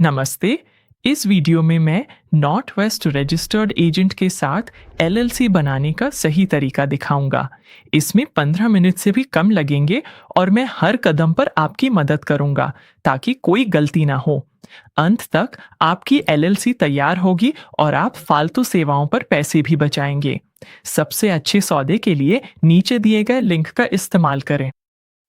नमस्ते। इस वीडियो में मैं नॉर्थ वेस्ट रजिस्टर्ड एजेंट के साथ एलएलसी बनाने का सही तरीका दिखाऊंगा। इसमें 15 मिनट से भी कम लगेंगे और मैं हर कदम पर आपकी मदद करूंगा ताकि कोई गलती ना हो। अंत तक आपकी एलएलसी तैयार होगी और आप फालतू सेवाओं पर पैसे भी बचाएंगे। सबसे अच्छे सौदे के लिए नीचे दिए गए लिंक का इस्तेमाल करें।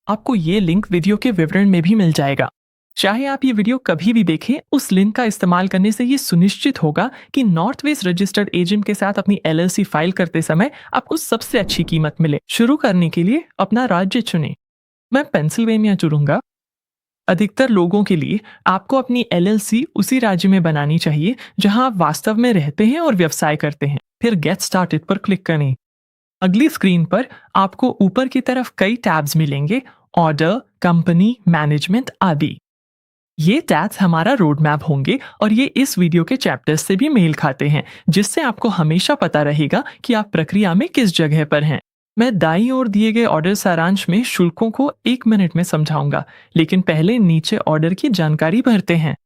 आपको ये लिंक वीडियो के विवरण में भी मिल जाएगा। चाहे आप ये वीडियो कभी भी देखें, उस लिंक का इस्तेमाल करने से ये सुनिश्चित होगा कि नॉर्थ वेस्ट रजिस्टर्ड एजेंट के साथ अपनी एलएलसी फाइल करते समय आपको सबसे अच्छी कीमत मिले। शुरू करने के लिए अपना राज्य चुनें। मैं पेंसिल्वेनिया चुनूंगा। अधिकतर लोगों के लिए आपको अपनी एलएलसी उसी राज्य में बनानी चाहिए जहां आप वास्तव में रहते हैं और व्यवसाय करते हैं। फिर गेट स्टार्टेड पर क्लिक करें। अगली स्क्रीन पर आपको ऊपर की तरफ कई टैब्स मिलेंगे, ऑर्डर, कंपनी, मैनेजमेंट आदि। ये टैब्स हमारा रोड मैप होंगे और ये इस वीडियो के चैप्टर्स से भी मेल खाते हैं, जिससे आपको हमेशा पता रहेगा कि आप प्रक्रिया में किस जगह पर हैं। मैं दाईं ओर दिए गए ऑर्डर सारांश में शुल्कों को 1 मिनट में समझाऊंगा, लेकिन पहले नीचे ऑर्डर की जानकारी भरते हैं।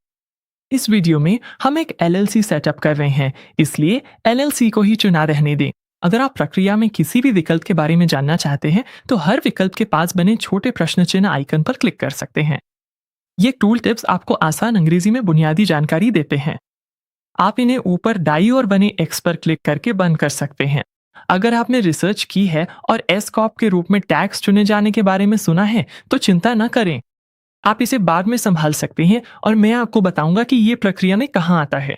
इस वीडियो में हम एक एलएलसी सेटअप कर रहे हैं, इसलिए एलएलसी को ही चुना रहने दें। अगर आप प्रक्रिया में किसी भी विकल्प के बारे में जानना चाहते हैं तो हर विकल्प के पास बने छोटे प्रश्न चिन्ह आइकन पर क्लिक कर सकते हैं। ये टूल टिप्स आपको आसान अंग्रेजी में बुनियादी जानकारी देते हैं। आप इन्हें ऊपर दाईं ओर बने एक्स पर क्लिक करके बंद कर सकते हैं। अगर आपने रिसर्च की है और एस कॉप के रूप में टैक्स चुने जाने के बारे में सुना है तो चिंता न करें, आप इसे बाद में संभाल सकते हैं और मैं आपको बताऊंगा कि ये प्रक्रिया में कहाँ आता है।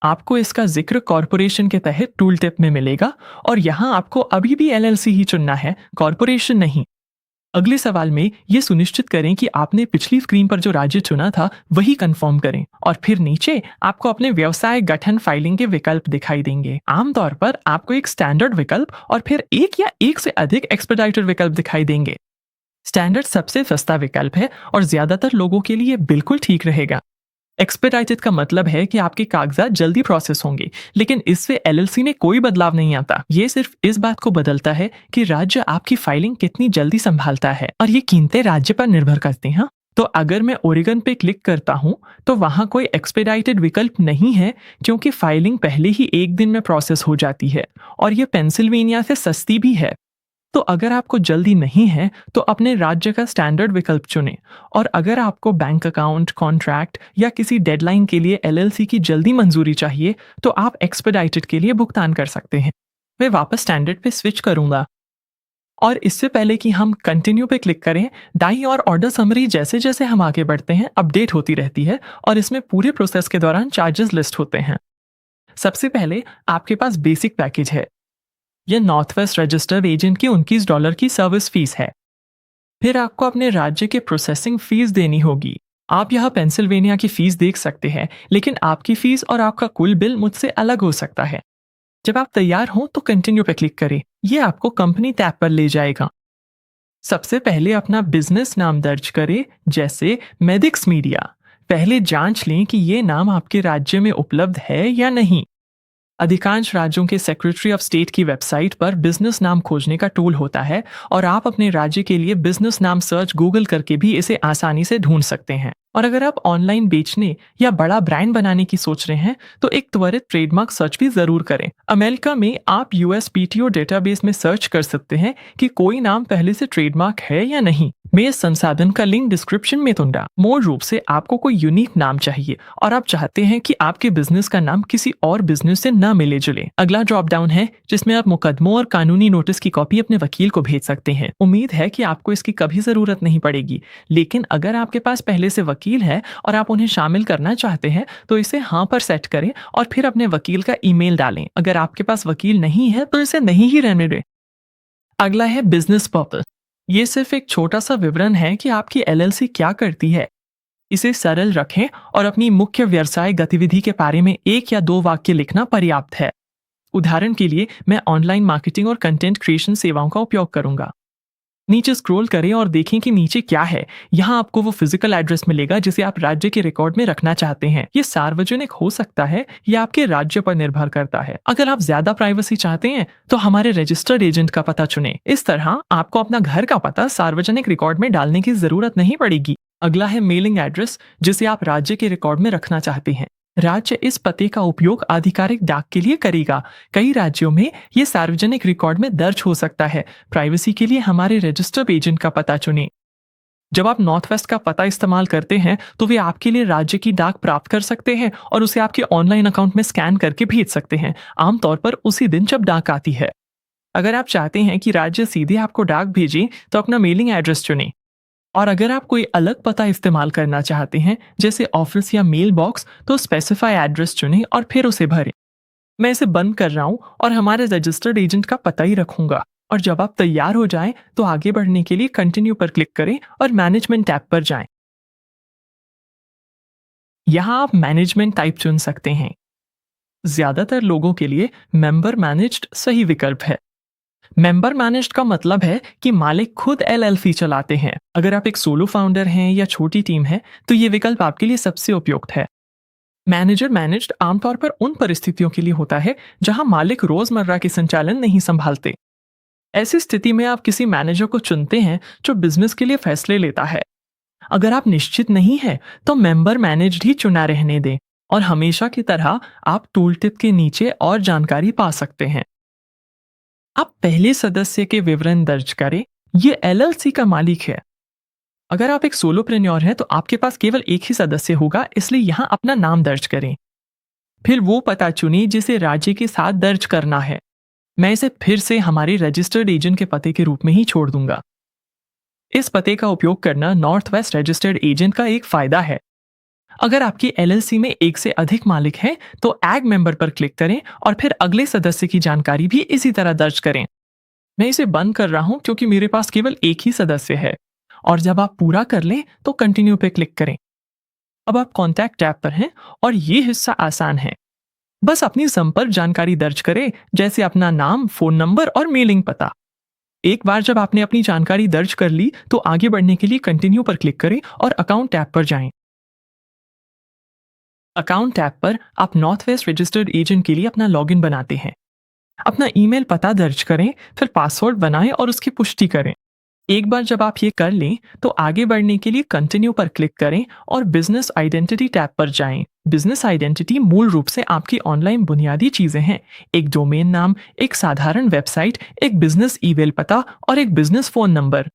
आपको इसका जिक्र कॉरपोरेशन के तहत टूल टिप में मिलेगा और यहाँ आपको अभी भी एलएलसी ही चुनना है, कॉरपोरेशन नहीं। अगले सवाल में ये सुनिश्चित करें कि आपने पिछली स्क्रीन पर जो राज्य चुना था वही कंफर्म करें और फिर नीचे आपको अपने व्यवसाय गठन फाइलिंग के विकल्प दिखाई देंगे। आमतौर पर आपको एक स्टैंडर्ड विकल्प और फिर एक या एक से अधिक एक्सपेडाइटेड विकल्प दिखाई देंगे। स्टैंडर्ड सबसे सस्ता विकल्प है और ज्यादातर लोगों के लिए बिल्कुल ठीक रहेगा। एक्सपेडाइटेड का मतलब है कि आपके कागजात जल्दी प्रोसेस होंगे, लेकिन इससे एलएलसी में कोई बदलाव नहीं आता। ये सिर्फ इस बात को बदलता है कि राज्य आपकी फाइलिंग कितनी जल्दी संभालता है और ये कीमतें राज्य पर निर्भर करती हैं। तो अगर मैं ओरेगन पे क्लिक करता हूँ तो वहाँ कोई एक्सपेडाइटेड विकल्प नहीं है, क्योंकि फाइलिंग पहले ही 1 दिन में प्रोसेस हो जाती है और ये पेंसिल्वेनिया से सस्ती भी है। तो अगर आपको जल्दी नहीं है तो अपने राज्य का स्टैंडर्ड विकल्प चुनें, और अगर आपको बैंक अकाउंट, कॉन्ट्रैक्ट या किसी डेडलाइन के लिए एलएलसी की जल्दी मंजूरी चाहिए तो आप एक्सपेडाइटेड के लिए भुगतान कर सकते हैं। मैं वापस स्टैंडर्ड पे स्विच करूंगा और इससे पहले कि हम कंटिन्यू पे क्लिक करें, दाईं और ऑर्डर समरी जैसे जैसे हम आगे बढ़ते हैं अपडेट होती रहती है और इसमें पूरे प्रोसेस के दौरान चार्जेस लिस्ट होते हैं। सबसे पहले आपके पास बेसिक पैकेज है। यह नॉर्थ वेस्ट रजिस्टर्ड एजेंट की $29 की सर्विस फीस है। फिर आपको अपने राज्य के प्रोसेसिंग फीस देनी होगी। आप यहाँ पेंसिल्वेनिया की फीस देख सकते हैं, लेकिन आपकी फीस और आपका कुल बिल मुझसे अलग हो सकता है। जब आप तैयार हों तो कंटिन्यू पे क्लिक करें। यह आपको कंपनी टैब पर ले जाएगा। सबसे पहले अपना बिजनेस नाम दर्ज करें, जैसे मेडिक्स मीडिया। पहले जांच लें कि ये नाम आपके राज्य में उपलब्ध है या नहीं। अधिकांश राज्यों के सेक्रेटरी ऑफ स्टेट की वेबसाइट पर बिजनेस नाम खोजने का टूल होता है और आप अपने राज्य के लिए बिजनेस नाम सर्च गूगल करके भी इसे आसानी से ढूंढ सकते हैं। और अगर आप ऑनलाइन बेचने या बड़ा ब्रांड बनाने की सोच रहे हैं तो एक त्वरित ट्रेडमार्क सर्च भी जरूर करें। अमेरिका में आप यूएसपीटीओ डेटाबेस में सर्च कर सकते हैं कि कोई नाम पहले से ट्रेडमार्क है या नहीं। मैं इस संसाधन का लिंक डिस्क्रिप्शन में दूंगा। मूल रूप से आपको कोई यूनिक नाम चाहिए और आप चाहते हैं कि आपके बिजनेस का नाम किसी और बिजनेस से न मिले जुले। अगला ड्रॉप डाउन है जिसमें आप मुकदमों और कानूनी नोटिस की कॉपी अपने वकील को भेज सकते हैं। उम्मीद है कि आपको इसकी कभी जरूरत नहीं पड़ेगी, लेकिन अगर आपके पास पहले से वकील है और आप उन्हें शामिल करना चाहते हैं तो इसे हाँ पर सेट करें और फिर अपने वकील का ईमेल डालें। अगर आपके पास वकील नहीं है तो इसे नहीं ही रहने दें। अगला है बिजनेस पर्पस। ये सिर्फ एक छोटा सा विवरण है कि आपकी एलएलसी क्या करती है। इसे सरल रखें और अपनी मुख्य व्यवसाय गतिविधि के बारे में 1 या 2 वाक्य लिखना पर्याप्त है। उदाहरण के लिए मैं ऑनलाइन मार्केटिंग और कंटेंट क्रिएशन सेवाओं का उपयोग करूंगा। नीचे स्क्रॉल करें और देखें कि नीचे क्या है। यहाँ आपको वो फिजिकल एड्रेस मिलेगा जिसे आप राज्य के रिकॉर्ड में रखना चाहते हैं। ये सार्वजनिक हो सकता है या आपके राज्य पर निर्भर करता है। अगर आप ज्यादा प्राइवेसी चाहते हैं तो हमारे रजिस्टर्ड एजेंट का पता चुनें। इस तरह आपको अपना घर का पता सार्वजनिक रिकॉर्ड में डालने की जरूरत नहीं पड़ेगी। अगला है मेलिंग एड्रेस, जिसे आप राज्य के रिकॉर्ड में रखना चाहते हैं। राज्य इस पते का उपयोग आधिकारिक डाक के लिए करेगा। कई राज्यों में ये सार्वजनिक रिकॉर्ड में दर्ज हो सकता है। प्राइवेसी के लिए हमारे रजिस्टर्ड एजेंट का पता चुनें। जब आप नॉर्थ वेस्ट का पता इस्तेमाल करते हैं तो वे आपके लिए राज्य की डाक प्राप्त कर सकते हैं और उसे आपके ऑनलाइन अकाउंट में स्कैन करके भेज सकते हैं, आमतौर पर उसी दिन जब डाक आती है। अगर आप चाहते हैं कि राज्य सीधे आपको डाक भेजे तो अपना मेलिंग एड्रेस चुनें। और अगर आप कोई अलग पता इस्तेमाल करना चाहते हैं, जैसे ऑफिस या मेल बॉक्स, तो स्पेसिफाई एड्रेस चुनें और फिर उसे भरें। मैं इसे बंद कर रहा हूँ और हमारे रजिस्टर्ड एजेंट का पता ही रखूंगा। और जब आप तैयार हो जाएं तो आगे बढ़ने के लिए कंटिन्यू पर क्लिक करें और मैनेजमेंट टैब पर जाएं। यहाँ आप मैनेजमेंट टाइप चुन सकते हैं। ज्यादातर लोगों के लिए मेंबर मैनेज्ड सही विकल्प है। मेंबर मैनेज्ड का मतलब है कि मालिक खुद एलएलसी चलाते हैं। अगर आप एक सोलो फाउंडर हैं या छोटी टीम है तो ये विकल्प आपके लिए सबसे उपयुक्त है। मैनेजर मैनेज्ड आमतौर पर उन परिस्थितियों के लिए होता है जहां मालिक रोजमर्रा के संचालन नहीं संभालते। ऐसी स्थिति में आप किसी मैनेजर को चुनते हैं जो बिजनेस के लिए फैसले लेता है। अगर आप निश्चित नहीं है तो मेंबर मैनेज्ड ही चुना रहने दें और हमेशा की तरह आप टूल टिप के नीचे और जानकारी पा सकते हैं। आप पहले सदस्य के विवरण दर्ज करें। ये एलएलसी का मालिक है। अगर आप एक सोलोप्रेन्योर हैं तो आपके पास केवल एक ही सदस्य होगा, इसलिए यहां अपना नाम दर्ज करें। फिर वो पता चुनिए जिसे राज्य के साथ दर्ज करना है। मैं इसे फिर से हमारे रजिस्टर्ड एजेंट के पते के रूप में ही छोड़ दूंगा। इस पते का उपयोग करना नॉर्थ वेस्ट रजिस्टर्ड एजेंट का एक फायदा है। अगर आपकी एलएलसी में एक से अधिक मालिक हैं तो एड मेंबर पर क्लिक करें और फिर अगले सदस्य की जानकारी भी इसी तरह दर्ज करें। मैं इसे बंद कर रहा हूं क्योंकि मेरे पास केवल एक ही सदस्य है। और जब आप पूरा कर लें तो कंटिन्यू पे क्लिक करें। अब आप कॉन्टैक्ट टैब पर हैं और ये हिस्सा आसान है। बस अपनी संपर्क जानकारी दर्ज करें, जैसे अपना नाम, फोन नंबर और मेलिंग पता। एक बार जब आपने अपनी जानकारी दर्ज कर ली तो आगे बढ़ने के लिए कंटिन्यू पर क्लिक करें और अकाउंट टैब पर जाएं। अकाउंट टैब पर आप नॉर्थ वेस्ट रजिस्टर्ड एजेंट के लिए अपना लॉगिन बनाते हैं। अपना ईमेल पता दर्ज करें, फिर पासवर्ड बनाएं और उसकी पुष्टि करें। एक बार जब आप ये कर लें तो आगे बढ़ने के लिए कंटिन्यू पर क्लिक करें और बिजनेस आइडेंटिटी टैब पर जाएं। बिजनेस आइडेंटिटी मूल रूप से आपकी ऑनलाइन बुनियादी चीजें हैं। एक डोमेन नाम, एक साधारण वेबसाइट, एक बिजनेस ईमेल पता और एक बिजनेस फोन नंबर।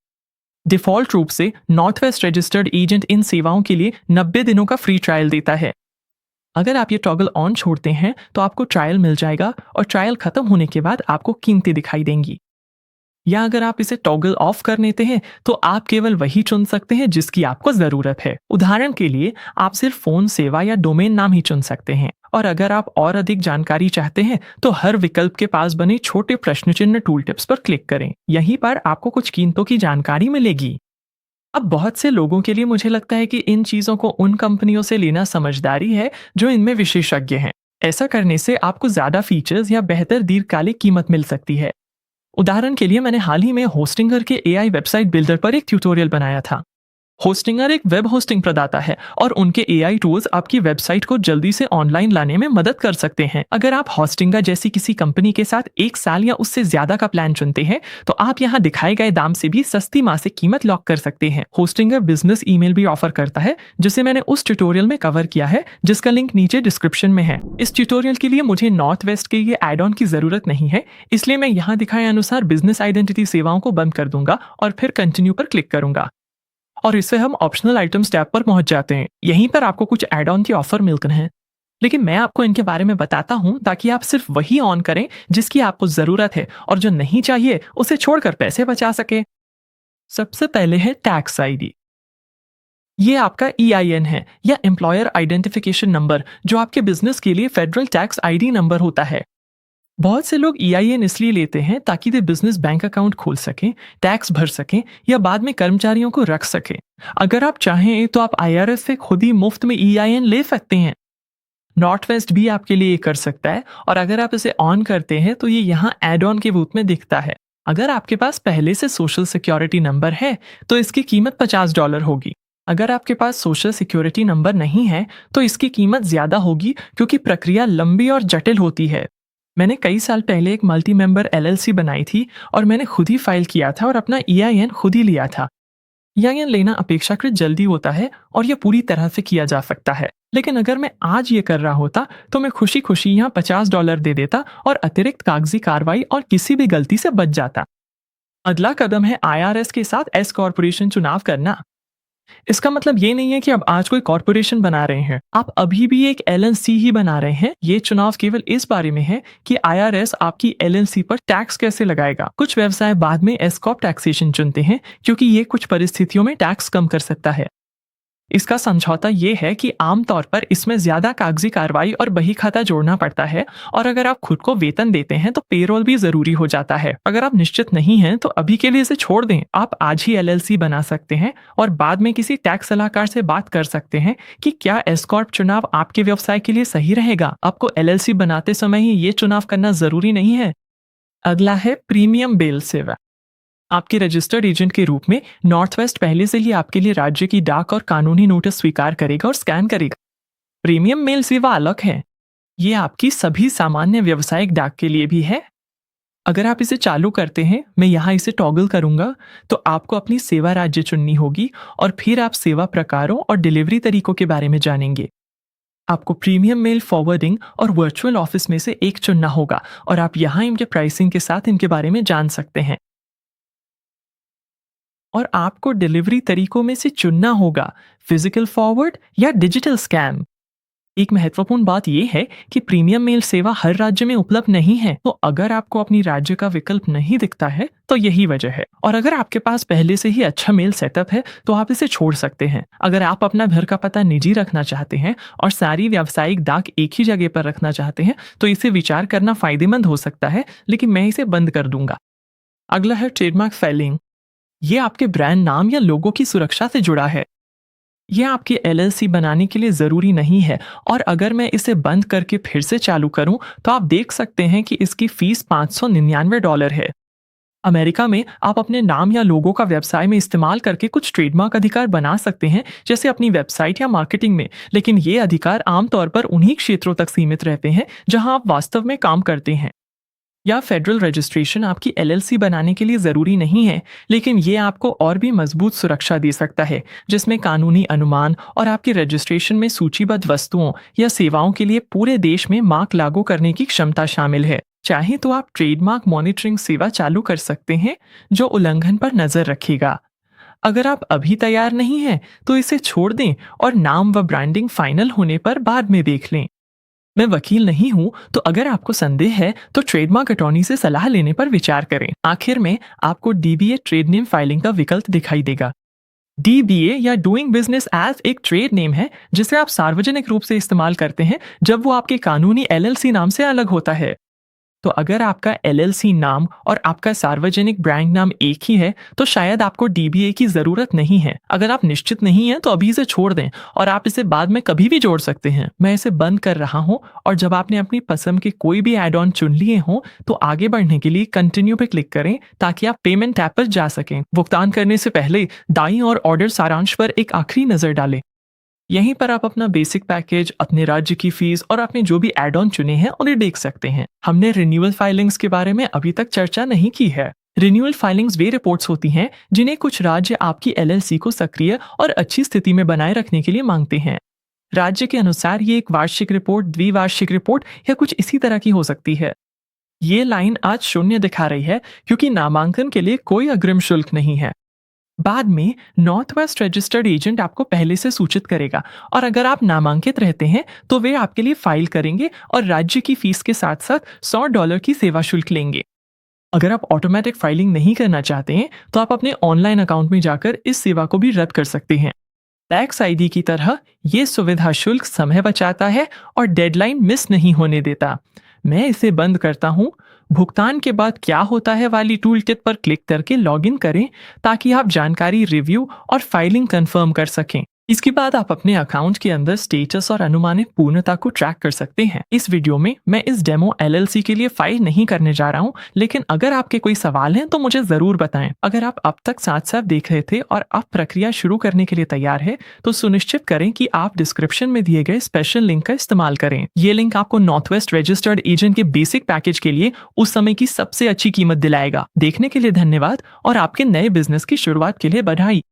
डिफॉल्ट रूप से north west registered agent in सेवाओं के लिए 90 दिनों का फ्री ट्रायल देता है। अगर आप ये टॉगल ऑन छोड़ते हैं तो आपको ट्रायल मिल जाएगा और ट्रायल खत्म होने के बाद आपको कीमतें दिखाई देंगी। या अगर आप इसे टॉगल ऑफ कर लेते हैं तो आप केवल वही चुन सकते हैं जिसकी आपको जरूरत है। उदाहरण के लिए आप सिर्फ फोन सेवा या डोमेन नाम ही चुन सकते हैं। और अगर आप और अधिक जानकारी चाहते हैं तो हर विकल्प के पास बने छोटे प्रश्न चिन्ह टूल टिप्स पर क्लिक करें। यहीं पर आपको कुछ कीमतों की जानकारी मिलेगी। अब बहुत से लोगों के लिए मुझे लगता है कि इन चीजों को उन कंपनियों से लेना समझदारी है जो इनमें विशेषज्ञ हैं। ऐसा करने से आपको ज्यादा फीचर्स या बेहतर दीर्घकालिक कीमत मिल सकती है। उदाहरण के लिए मैंने हाल ही में होस्टिंगर के एआई वेबसाइट बिल्डर पर एक ट्यूटोरियल बनाया था। होस्टिंगर एक वेब होस्टिंग प्रदाता है और उनके एआई टूल्स आपकी वेबसाइट को जल्दी से ऑनलाइन लाने में मदद कर सकते हैं। अगर आप होस्टिंगर जैसी किसी कंपनी के साथ 1 साल या उससे ज्यादा का प्लान चुनते हैं तो आप यहाँ दिखाए गए दाम से भी सस्ती मासिक कीमत लॉक कर सकते हैं। होस्टिंगर बिजनेस ईमेल भी ऑफर करता है, जिसे मैंने उस ट्यूटोरियल में कवर किया है, जिसका लिंक नीचे डिस्क्रिप्शन में है। इस ट्यूटोरियल के लिए मुझे नॉर्थ वेस्ट के ये एड ऑन की जरूरत नहीं है, इसलिए मैं यहाँ दिखाए अनुसार बिजनेस आइडेंटिटी सेवाओं को बंद कर दूंगा और फिर कंटिन्यू पर क्लिक करूंगा। और इससे हम ऑप्शनल आइटम्स टैब पर पहुंच जाते हैं। यहीं पर आपको कुछ एड ऑन की ऑफर मिलते हैं, लेकिन मैं आपको इनके बारे में बताता हूं ताकि आप सिर्फ वही ऑन करें जिसकी आपको जरूरत है और जो नहीं चाहिए उसे छोड़कर पैसे बचा सके। सबसे पहले है टैक्स आईडी। ये आपका EIN है या एम्प्लॉयर आइडेंटिफिकेशन नंबर, जो आपके बिजनेस के लिए फेडरल टैक्स आईडी नंबर होता है। बहुत से लोग EIN इसलिए लेते हैं ताकि वे बिजनेस बैंक अकाउंट खोल सकें, टैक्स भर सकें या बाद में कर्मचारियों को रख सकें। अगर आप चाहें तो आप IRS से खुद ही मुफ्त में EIN ले सकते हैं। नॉर्थ वेस्ट भी आपके लिए कर सकता है और अगर आप इसे ऑन करते हैं तो ये यहाँ एड ऑन के रूप में दिखता है। अगर आपके पास पहले से सोशल सिक्योरिटी नंबर है तो इसकी कीमत $50 होगी। अगर आपके पास सोशल सिक्योरिटी नंबर नहीं है तो इसकी कीमत ज्यादा होगी क्योंकि प्रक्रिया लंबी और जटिल होती है। मैंने कई साल पहले एक मल्टी मेंबर LLC बनाई थी और मैंने खुद ही फाइल किया था और अपना EIN खुद ही लिया था। या ये लेना अपेक्षाकृत जल्दी होता है और यह पूरी तरह से किया जा सकता है। लेकिन अगर मैं आज ये कर रहा होता तो मैं खुशी खुशी यहाँ $50 दे देता और अतिरिक्त कागजी कार्रवाई और किसी भी गलती से बच जाता। अगला कदम है IRS के साथ एस कॉरपोरेशन चुनाव करना। इसका मतलब ये नहीं है कि अब आज कोई कॉरपोरेशन बना रहे हैं, आप अभी भी एक LLC ही बना रहे हैं। ये चुनाव केवल इस बारे में है कि IRS आपकी LLC पर टैक्स कैसे लगाएगा। कुछ व्यवसाय बाद में एस कॉर्प टैक्सेशन चुनते हैं क्योंकि ये कुछ परिस्थितियों में टैक्स कम कर सकता है। इसका समझौता ये है कि आमतौर पर इसमें ज्यादा कागजी कार्रवाई और बही खाता जोड़ना पड़ता है, और अगर आप खुद को वेतन देते हैं तो पेरोल भी जरूरी हो जाता है। अगर आप निश्चित नहीं हैं तो अभी के लिए इसे छोड़ दें। आप आज ही LLC बना सकते हैं और बाद में किसी टैक्स सलाहकार से बात कर सकते हैं कि क्या एस कॉर्प चुनाव आपके व्यवसाय के लिए सही रहेगा। आपको LLC बनाते समय ही ये चुनाव करना जरूरी नहीं है। अगला है प्रीमियम बेल सेवा। आपके रजिस्टर्ड एजेंट के रूप में नॉर्थ वेस्ट पहले से ही आपके लिए राज्य की डाक और कानूनी नोटिस स्वीकार करेगा और स्कैन करेगा। प्रीमियम मेल सेवा अलग है। ये आपकी सभी सामान्य व्यावसायिक डाक के लिए भी है। अगर आप इसे चालू करते हैं, मैं यहाँ इसे टॉगल करूंगा, तो आपको अपनी सेवा राज्य चुननी होगी और फिर आप सेवा प्रकारों और डिलीवरी तरीकों के बारे में जानेंगे। आपको प्रीमियम मेल फॉरवर्डिंग और वर्चुअल ऑफिस में से एक चुनना होगा और आप यहाँ इनके प्राइसिंग के साथ इनके बारे में जान सकते हैं। और आपको डिलीवरी तरीकों में से चुनना होगा फिजिकल फॉरवर्ड या डिजिटल स्कैन। एक महत्वपूर्ण बात यह है कि प्रीमियम मेल सेवा हर राज्य में उपलब्ध नहीं है, तो अगर आपको अपनी राज्य का विकल्प नहीं दिखता है तो यही वजह है। और अगर आपके पास पहले से ही अच्छा मेल सेटअप है तो आप इसे छोड़ सकते हैं। अगर आप अपना घर का पता निजी रखना चाहते हैं और सारी व्यावसायिक डाक एक ही जगह पर रखना चाहते हैं तो इसे विचार करना फायदेमंद हो सकता है, लेकिन मैं इसे बंद कर दूंगा। अगला है ट्रेडमार्क फाइलिंग। ये आपके ब्रांड नाम या लोगो की सुरक्षा से जुड़ा है। यह आपकी LLC बनाने के लिए जरूरी नहीं है, और अगर मैं इसे बंद करके फिर से चालू करूं तो आप देख सकते हैं कि इसकी फीस $599 है। अमेरिका में आप अपने नाम या लोगो का व्यवसाय में इस्तेमाल करके कुछ ट्रेडमार्क अधिकार बना सकते हैं, जैसे अपनी वेबसाइट या मार्केटिंग में, लेकिन ये अधिकार आमतौर पर उन्हीं क्षेत्रों तक सीमित रहते हैं जहां आप वास्तव में काम करते हैं। या फेडरल रजिस्ट्रेशन आपकी LLC बनाने के लिए ज़रूरी नहीं है, लेकिन ये आपको और भी मजबूत सुरक्षा दे सकता है, जिसमें कानूनी अनुमान और आपके रजिस्ट्रेशन में सूचीबद्ध वस्तुओं या सेवाओं के लिए पूरे देश में मार्क लागू करने की क्षमता शामिल है। चाहे तो आप ट्रेडमार्क मॉनिटरिंग सेवा चालू कर सकते हैं, जो उल्लंघन पर नजर रखेगा। अगर आप अभी तैयार नहीं हैं तो इसे छोड़ दें और नाम व ब्रांडिंग फाइनल होने पर बाद में देख लें। मैं वकील नहीं हूं, तो अगर आपको संदेह है तो ट्रेडमार्क अटॉर्नी से सलाह लेने पर विचार करें। आखिर में आपको DBA ट्रेड नेम फाइलिंग का विकल्प दिखाई देगा। DBA या डूइंग बिजनेस एज एक ट्रेड नेम है जिसे आप सार्वजनिक रूप से इस्तेमाल करते हैं जब वो आपके कानूनी LLC नाम से अलग होता है। तो अगर आपका LLC नाम और आपका सार्वजनिक ब्रांड नाम एक ही है तो शायद आपको DBA की जरूरत नहीं है। अगर आप निश्चित नहीं हैं तो अभी इसे छोड़ दें और आप इसे बाद में कभी भी जोड़ सकते हैं। मैं इसे बंद कर रहा हूं, और जब आपने अपनी पसंद के कोई भी एड ऑन चुन लिए हों तो आगे बढ़ने के लिए कंटिन्यू पे क्लिक करें ताकि आप पेमेंट टैब पर जा सकें। भुगतान करने से पहले दाईं और ऑर्डर सारांश पर एक आखिरी नजर डालें। यहीं पर आप अपना बेसिक पैकेज, अपने राज्य की फीस और आपने जो भी एड ऑन चुने हैं उन्हें देख सकते हैं। हमने रिन्यूअल फाइलिंग्स के बारे में अभी तक चर्चा नहीं की है। रिन्यूअल फाइलिंग्स वे रिपोर्ट्स होती हैं जिन्हें कुछ राज्य आपकी LLC को सक्रिय और अच्छी स्थिति में बनाए रखने के लिए मांगते हैं। राज्य के अनुसार ये एक वार्षिक रिपोर्ट, द्विवार्षिक रिपोर्ट या कुछ इसी तरह की हो सकती है। ये लाइन आज 0 दिखा रही है क्योंकि नामांकन के लिए कोई अग्रिम शुल्क नहीं है। बाद में नॉर्थ वेस्ट रजिस्टर्ड एजेंट आपको पहले से सूचित करेगा, और अगर आप नामांकित रहते हैं तो वे आपके लिए फाइल करेंगे और राज्य की फीस के साथ साथ $100 की सेवा शुल्क लेंगे। अगर आप ऑटोमेटिक फाइलिंग नहीं करना चाहते हैं तो आप अपने ऑनलाइन अकाउंट में जाकर इस सेवा को भी रद्द कर सकते हैं। टैक्स ID की तरह ये सुविधा शुल्क समय बचाता है और डेडलाइन मिस नहीं होने देता। मैं इसे बंद करता हूं। भुगतान के बाद क्या होता है वाली टूल किट पर क्लिक करके लॉगिन करें ताकि आप जानकारी रिव्यू और फाइलिंग कंफर्म कर सकें। इसके बाद आप अपने अकाउंट के अंदर स्टेटस और अनुमानित पूर्णता को ट्रैक कर सकते हैं। इस वीडियो में मैं इस डेमो LLC के लिए फाइल नहीं करने जा रहा हूं, लेकिन अगर आपके कोई सवाल हैं तो मुझे जरूर बताएं। अगर आप अब तक साथ साथ देख रहे थे और अब प्रक्रिया शुरू करने के लिए तैयार है तो सुनिश्चित करें कि आप डिस्क्रिप्शन में दिए गए स्पेशल लिंक का इस्तेमाल करें। ये लिंक आपको नॉर्थ वेस्ट रजिस्टर्ड एजेंट के बेसिक पैकेज के लिए उस समय की सबसे अच्छी कीमत दिलाएगा। देखने के लिए धन्यवाद और आपके नए बिजनेस की शुरुआत के लिए बधाई।